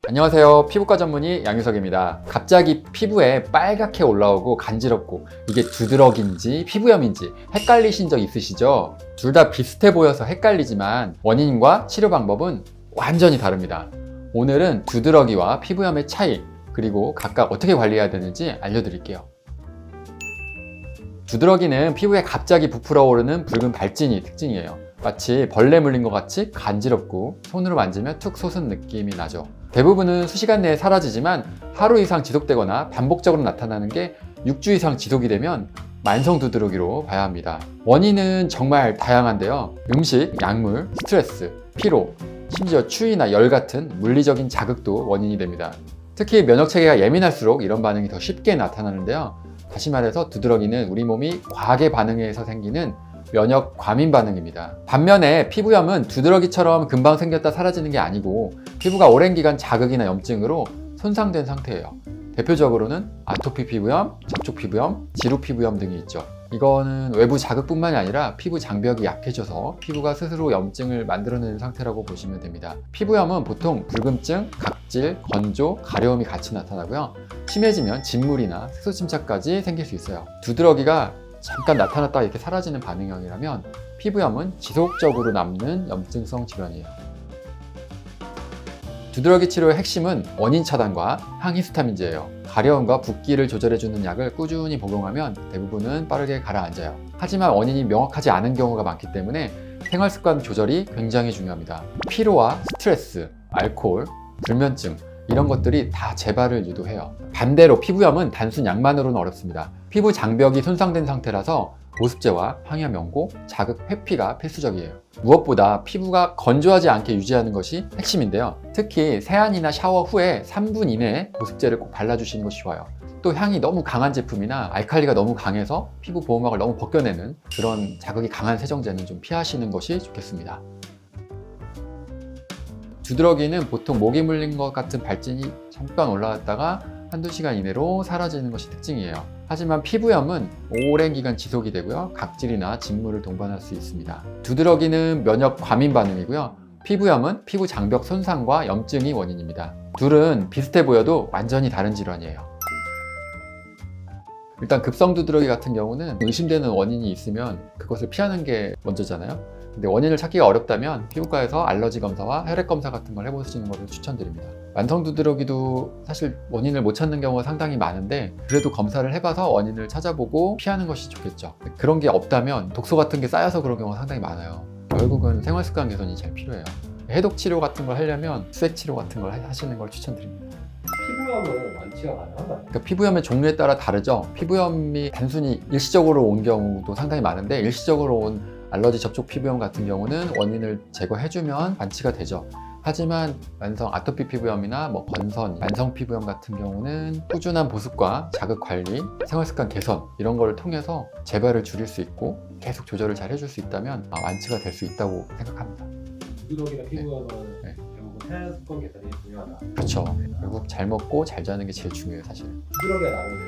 안녕하세요. 피부과 전문의 양유석입니다. 갑자기 피부에 빨갛게 올라오고 간지럽고 이게 두드러기인지 피부염인지 헷갈리신 적 있으시죠? 둘 다 비슷해 보여서 헷갈리지만 원인과 치료 방법은 완전히 다릅니다. 오늘은 두드러기와 피부염의 차이, 그리고 각각 어떻게 관리해야 되는지 알려드릴게요. 두드러기는 피부에 갑자기 부풀어 오르는 붉은 발진이 특징이에요. 마치 벌레 물린 것 같이 간지럽고 손으로 만지면 툭 솟은 느낌이 나죠. 대부분은 수시간 내에 사라지지만 하루 이상 지속되거나 반복적으로 나타나는 게 6주 이상 지속이 되면 만성 두드러기로 봐야 합니다. 원인은 정말 다양한데요. 음식, 약물, 스트레스, 피로, 심지어 추위나 열 같은 물리적인 자극도 원인이 됩니다. 특히 면역체계가 예민할수록 이런 반응이 더 쉽게 나타나는데요. 다시 말해서 두드러기는 우리 몸이 과하게 반응해서 생기는 면역 과민 반응입니다. 반면에 피부염은 두드러기처럼 금방 생겼다 사라지는 게 아니고 피부가 오랜 기간 자극이나 염증으로 손상된 상태예요. 대표적으로는 아토피 피부염, 접촉 피부염, 지루 피부염 등이 있죠. 이거는 외부 자극뿐만이 아니라 피부 장벽이 약해져서 피부가 스스로 염증을 만들어내는 상태라고 보시면 됩니다. 피부염은 보통 붉음증, 각질, 건조, 가려움이 같이 나타나고요. 심해지면 진물이나 색소 침착까지 생길 수 있어요. 두드러기가 잠깐 나타났다가 이렇게 사라지는 반응형이라면 피부염은 지속적으로 남는 염증성 질환이에요. 두드러기 치료의 핵심은 원인 차단과 항히스타민제예요. 가려움과 붓기를 조절해주는 약을 꾸준히 복용하면 대부분은 빠르게 가라앉아요. 하지만 원인이 명확하지 않은 경우가 많기 때문에 생활습관 조절이 굉장히 중요합니다. 피로와 스트레스, 알코올, 불면증 이런 것들이 다 재발을 유도해요. 반대로 피부염은 단순 약만으로는 어렵습니다. 피부 장벽이 손상된 상태라서 보습제와 항염 연고, 자극 회피가 필수적이에요. 무엇보다 피부가 건조하지 않게 유지하는 것이 핵심인데요. 특히 세안이나 샤워 후에 3분 이내에 보습제를 꼭 발라주시는 것이 좋아요. 또 향이 너무 강한 제품이나 알칼리가 너무 강해서 피부 보호막을 너무 벗겨내는 그런 자극이 강한 세정제는 좀 피하시는 것이 좋겠습니다. 두드러기는 보통 모기 물린 것 같은 발진이 잠깐 올라왔다가 한두 시간 이내로 사라지는 것이 특징이에요. 하지만 피부염은 오랜 기간 지속이 되고요. 각질이나 진물을 동반할 수 있습니다. 두드러기는 면역 과민 반응이고요. 피부염은 피부 장벽 손상과 염증이 원인입니다. 둘은 비슷해 보여도 완전히 다른 질환이에요. 일단 급성 두드러기 같은 경우는 의심되는 원인이 있으면 그것을 피하는 게 먼저잖아요. 근데 원인을 찾기가 어렵다면 피부과에서 알러지 검사와 혈액 검사 같은 걸 해보시는 것을 추천드립니다. 만성 두드러기도 사실 원인을 못 찾는 경우가 상당히 많은데 그래도 검사를 해봐서 원인을 찾아보고 피하는 것이 좋겠죠. 그런 게 없다면 독소 같은 게 쌓여서 그런 경우가 상당히 많아요. 결국은 생활습관 개선이 잘 필요해요. 해독 치료 같은 걸 하려면 수액 치료 같은 걸 하시는 걸 추천드립니다. 피부염은 완치가 가능한가요? 그러니까 피부염의 종류에 따라 다르죠. 피부염이 단순히 일시적으로 온 경우도 상당히 많은데 일시적으로 온 알러지 접촉 피부염 같은 경우는 원인을 제거해주면 완치가 되죠. 하지만 만성 아토피 피부염이나 건선, 만성 피부염 같은 경우는 꾸준한 보습과 자극 관리, 생활습관 개선 이런 거를 통해서 재발을 줄일 수 있고 계속 조절을 잘 해줄 수 있다면 완치가 될 수 있다고 생각합니다. 두드러기나 피부염은 네. 결국은 생활습관 개선이 중요하다. 그렇죠. 결국 잘 먹고 잘 자는 게 제일 중요해요, 사실. 두드러기가 나는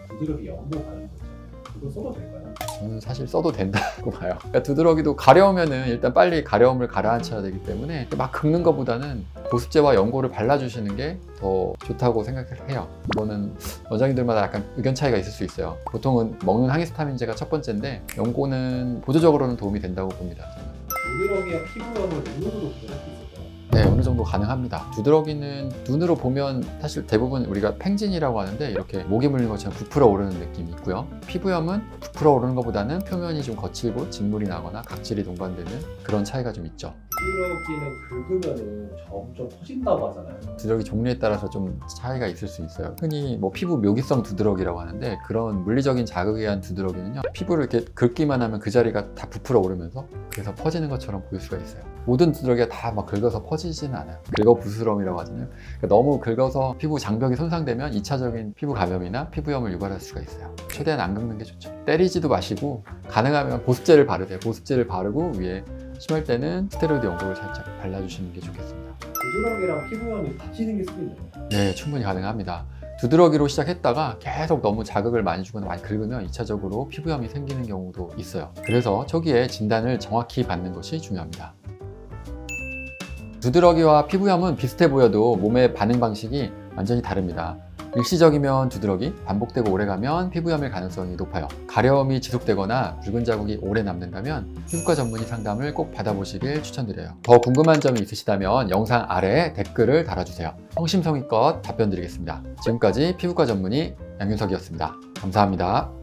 두드러기 연고 가는 거 있잖아요. 그거 써도 될까요? 저는 사실 써도 된다고 봐요. 그러니까 두드러기도 가려우면은 일단 빨리 가려움을 가라앉혀야 되기 때문에 막 긁는 것보다는 보습제와 연고를 발라주시는 게 더 좋다고 생각을 해요. 이거는 원장님들마다 약간 의견 차이가 있을 수 있어요. 보통은 먹는 항히스타민제가 첫 번째인데 연고는 보조적으로는 도움이 된다고 봅니다. 두드러기와 피부염을 눈으로도 구별할 수 있을까요? 네, 어느 정도 가능합니다. 두드러기는 눈으로 보면 사실 대부분 우리가 팽진이라고 하는데 이렇게 모기 물린 것처럼 부풀어 오르는 느낌이 있고요. 피부염은 부풀어 오르는 것보다는 표면이 좀 거칠고 진물이 나거나 각질이 동반되는 그런 차이가 좀 있죠. 두드러기는 긁으면 점점 커진다고 하잖아요. 두드러기 종류에 따라서 좀 차이가 있을 수 있어요. 흔히 피부 묘기성 두드러기라고 하는데 그런 물리적인 자극에 의한 두드러기는요. 피부를 이렇게 긁기만 하면 그 자리가 다 부풀어 오르면서 그래서 퍼지는 것처럼 보일 수가 있어요. 모든 두드러기가 다 막 긁어서 퍼지지는 않아요. 긁어 부스럼이라고 하잖아요. 그러니까 너무 긁어서 피부 장벽이 손상되면 2차적인 피부 감염이나 피부염을 유발할 수가 있어요. 최대한 안 긁는 게 좋죠. 때리지도 마시고 가능하면 보습제를 바르세요. 보습제를 바르고 위에 심할 때는 스테로이드 연고를 살짝 발라주시는 게 좋겠습니다. 두드러기랑 피부염이 같이 생길 수도 있나요? 네, 충분히 가능합니다. 두드러기로 시작했다가 계속 너무 자극을 많이 주거나 많이 긁으면 2차적으로 피부염이 생기는 경우도 있어요. 그래서 초기에 진단을 정확히 받는 것이 중요합니다. 두드러기와 피부염은 비슷해 보여도 몸의 반응 방식이 완전히 다릅니다. 일시적이면 두드러기, 반복되고 오래가면 피부염일 가능성이 높아요. 가려움이 지속되거나 붉은 자국이 오래 남는다면 피부과 전문의 상담을 꼭 받아보시길 추천드려요. 더 궁금한 점이 있으시다면 영상 아래에 댓글을 달아주세요. 성심성의껏 답변 드리겠습니다. 지금까지 피부과 전문의 양윤석이었습니다. 감사합니다.